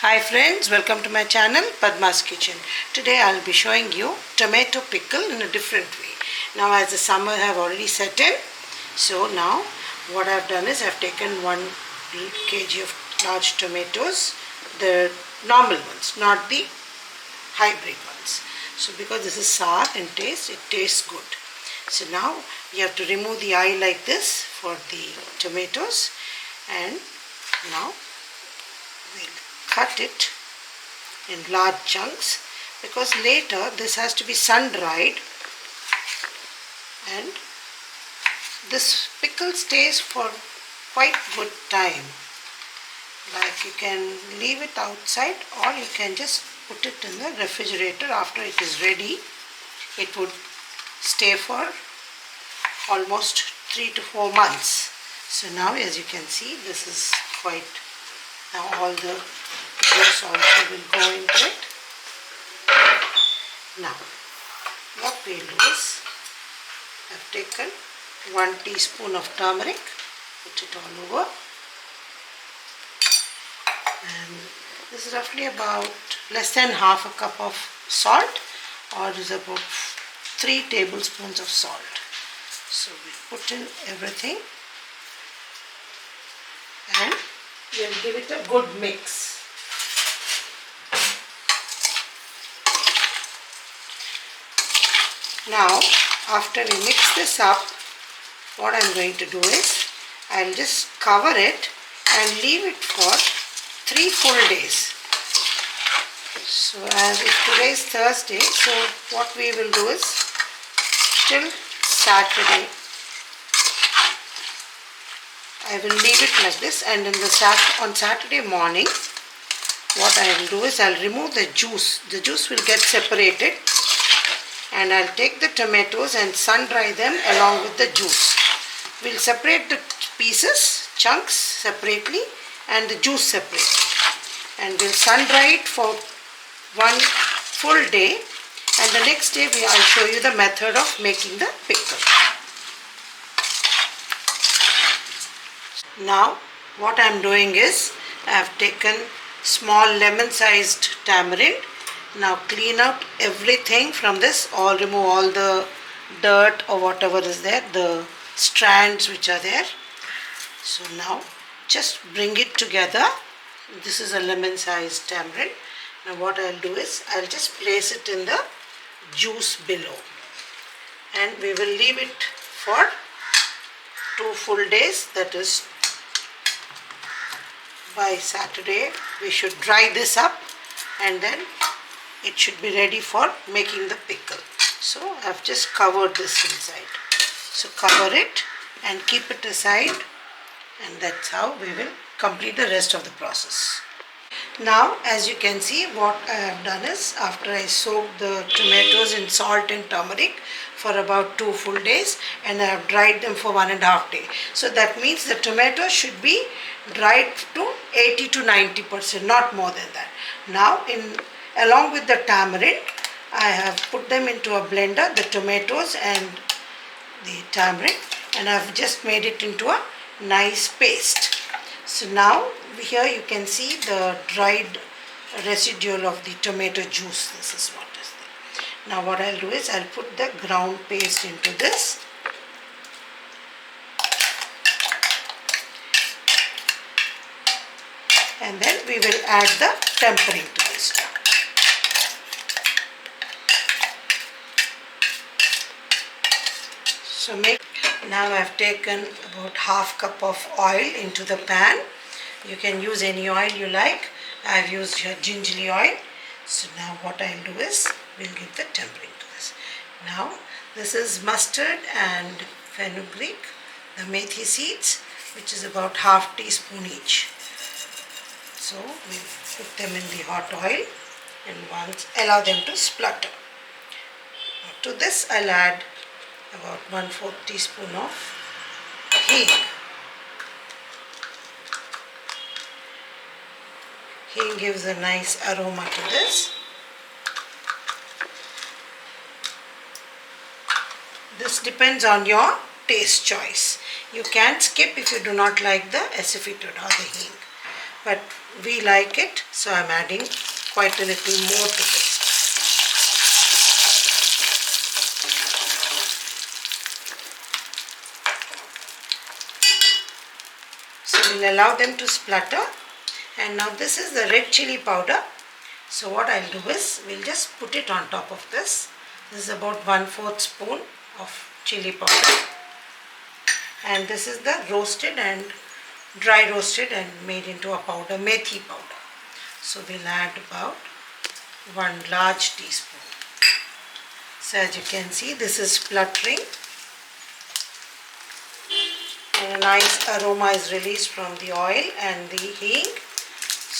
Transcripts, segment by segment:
Hi friends, welcome to my channel Padma's Kitchen. Today I'll be showing you tomato pickle in a different way. Now as the summer have already set in, so now what I've done is I've taken 1 kg of large tomatoes, the normal ones, not the hybrid ones. So because this is sour in taste, it tastes good. So now you have to remove the eye like this for the tomatoes, and now we'll cut it in large chunks because later this has to be sun dried, and this pickle stays for quite good time. Like you can leave it outside or you can just put it in the refrigerator. After it is ready, it would stay for almost 3 to 4 months. So now as you can see, this is quite, now all the juice also will go into it. Now what we'll do is, I've taken 1 teaspoon of turmeric, put it all over, and this is roughly about less than half a cup of salt, or is about 3 tablespoons of salt. So we put in everything and we'll give it a good mix. Now after we mix this up, what I'm going to do is I'll just cover it and leave it for 3 full days. So as if today is Thursday, so what we will do is till Saturday I will leave it like this, and on Saturday morning what I will do is I'll remove the juice. The juice will get separated, and I'll take the tomatoes and sun dry them along with the juice. We'll separate the pieces, chunks separately, and the juice separately, and we'll sun dry it for 1 full day, and the next day I'll show you the method of making the pickle. Now what I'm doing is I've taken small lemon sized tamarind. Now clean out everything from this, or remove all the dirt or whatever is there, the strands which are there. So now just bring it together. This is a lemon sized tamarind. Now what I'll do is I'll just place it in the juice below, and we will leave it for 2 full days. That is, by Saturday we should dry this up, and then it should be ready for making the pickle. So I've just covered this inside. So cover it and keep it aside, and that's how we will complete the rest of the process. Now as you can see, what I have done is, after I soaked the tomatoes in salt and turmeric for about 2 full days, and I have dried them for 1.5 days. So that means the tomatoes should be dried to 80 to 90%, not more than that. Now along with the tamarind, I have put them into a blender, the tomatoes and the tamarind, and I have just made it into a nice paste. So now here you can see the dried residual of the tomato juice. This is what is there. Now what I'll do is I'll put the ground paste into this, and then we will add the tempering to this now. So now I've taken about half cup of oil into the pan. You can use any oil you like. I've used here gingerly oil. So now what I'll do is we'll give the tempering to this. Now this is mustard and fenugreek, the methi seeds, which is about half teaspoon each. So we'll put them in the hot oil and once allow them to splutter. Now to this I'll add about 1/4 teaspoon of HIING. HIING gives a nice aroma to this. This depends on your taste choice. You can skip if you do not like the acidity or the HIING. but we like it, so I'm adding quite a little more to this. So we'll allow them to splutter. And now this is the red chili powder. So what I'll do is, we'll just put it on top of this. This is about 1/4 spoon of chili powder. And this is the roasted and dry roasted and made into a powder, methi powder. So we'll add about 1 large teaspoon. So as you can see, this is spluttering. And a nice aroma is released from the oil and the hing.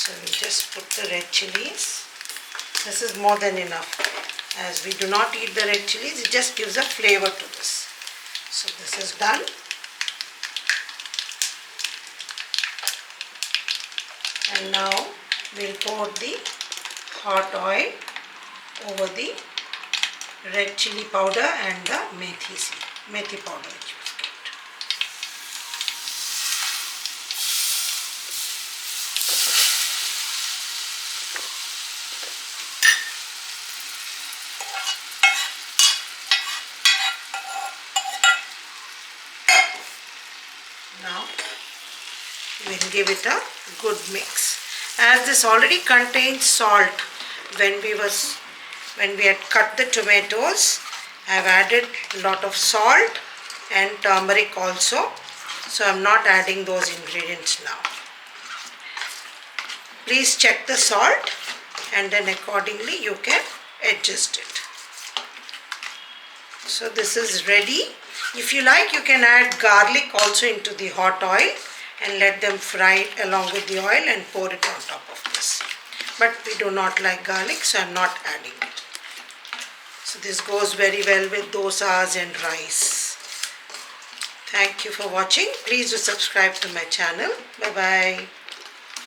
So we'll just put the red chilies. This is more than enough. As we do not eat the red chilies, it just gives a flavor to this. So this is done. And now we'll pour the hot oil over the red chili powder and the methi powder which we kept. Now we'll give it a good mix. As this already contains salt, when we had cut the tomatoes, I've added a lot of salt and turmeric also. So I'm not adding those ingredients now. Please check the salt and then accordingly you can adjust it. So this is ready. If you like, you can add garlic also into the hot oil and let them fry along with the oil and pour it on top of this. But we do not like garlic, so I'm not adding it. So this goes very well with dosas and rice. Thank you for watching. Please do subscribe to my channel. Bye bye.